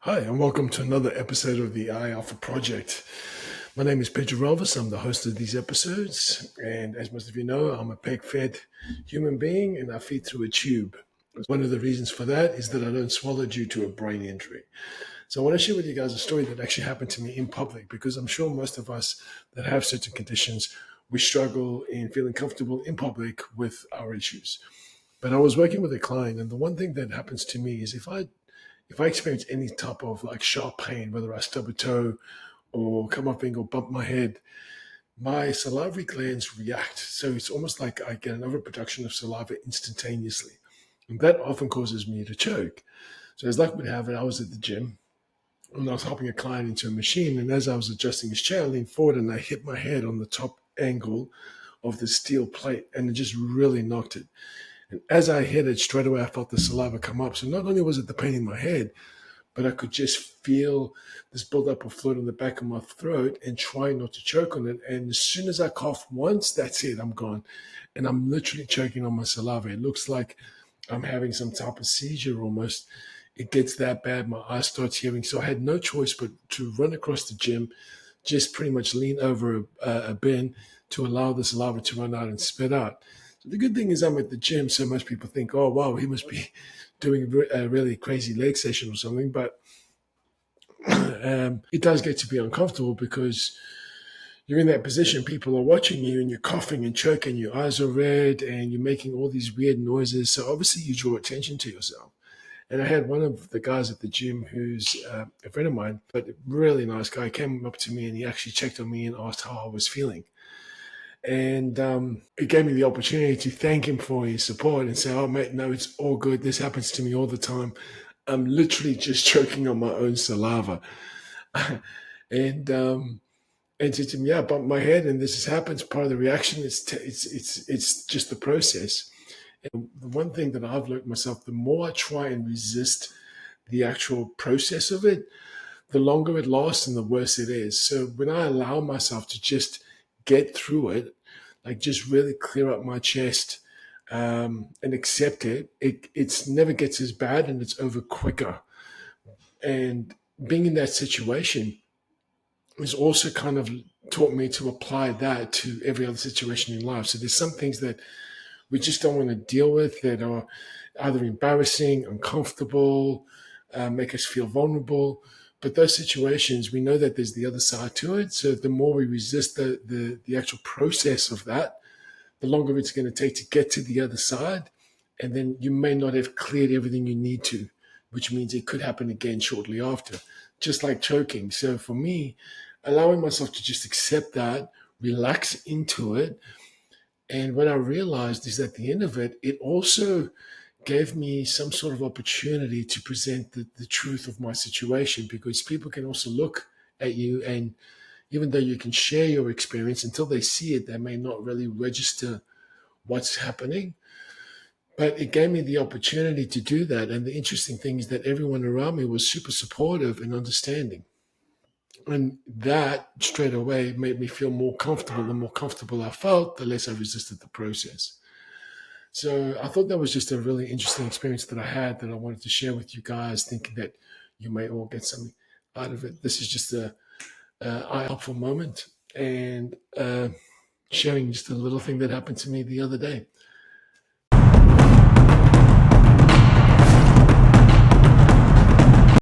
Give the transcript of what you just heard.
Hi, and welcome to another episode of the iAlpha project. My name is Pedro Relvas. I'm the host of these episodes. And as most of you know, I'm a peg fed human being and I feed through a tube. One of the reasons for that is that I don't swallow due to a brain injury. So I want to share with you guys a story that actually happened to me in public because I'm sure most of us that have certain conditions, we struggle in feeling comfortable in public with our issues. But I was working with a client, and the one thing that happens to me is if I experience any type of like sharp pain, whether I stub a toe or come up and go bump my head, my salivary glands react. So it's almost like I get an overproduction of saliva instantaneously. And that often causes me to choke. So as luck would have it, I was at the gym and I was helping a client into a machine. And as I was adjusting his chair, I leaned forward and I hit my head on the top angle of the steel plate and it just really knocked it. And as I hit it, straight away I felt the saliva come up. So not only was it the pain in my head, but I could just feel this buildup of fluid on the back of my throat and try not to choke on it. And as soon as I cough once, that's it, I'm gone. And I'm literally choking on my saliva. It looks like I'm having some type of seizure almost. It gets that bad. My eye starts tearing. So I had no choice but to run across the gym, just pretty much lean over a bin to allow the saliva to run out and spit out. So the good thing is I'm at the gym, so most people think, oh, wow, he must be doing a really crazy leg session or something. But it does get to be uncomfortable because you're in that position. People are watching you and you're coughing and choking, your eyes are red and you're making all these weird noises. So obviously you draw attention to yourself. And I had one of the guys at the gym who's a friend of mine, but a really nice guy, came up to me and he actually checked on me and asked how I was feeling. And it gave me the opportunity to thank him for his support and say, oh, mate, no, it's all good. This happens to me all the time. I'm literally just choking on my own saliva. and and said to him, yeah, I bumped my head and this has happened. It's part of the reaction. It's just the process. And the one thing that I've learned myself, the more I try and resist the actual process of it, the longer it lasts and the worse it is. So when I allow myself to just get through it, like just really clear up my chest and accept it's never gets as bad and it's over quicker. And being in that situation has also kind of taught me to apply that to every other situation in life. So there's some things that we just don't want to deal with that are either embarrassing, uncomfortable, make us feel vulnerable. But those situations, we know that there's the other side to it. So the more we resist the actual process of that, the longer it's going to take to get to the other side. And then you may not have cleared everything you need to, which means it could happen again shortly after, just like choking. So for me, allowing myself to just accept that, relax into it. And what I realized is at the end of it, it also gave me some sort of opportunity to present the truth of my situation because people can also look at you and even though you can share your experience until they see it, they may not really register what's happening. But it gave me the opportunity to do that. And the interesting thing is that everyone around me was super supportive and understanding. And that straight away made me feel more comfortable. The more comfortable I felt, the less I resisted the process. So I thought that was just a really interesting experience that I had that I wanted to share with you guys, thinking that you may all get something out of it. This is just a eye-helpful moment and sharing just a little thing that happened to me the other day.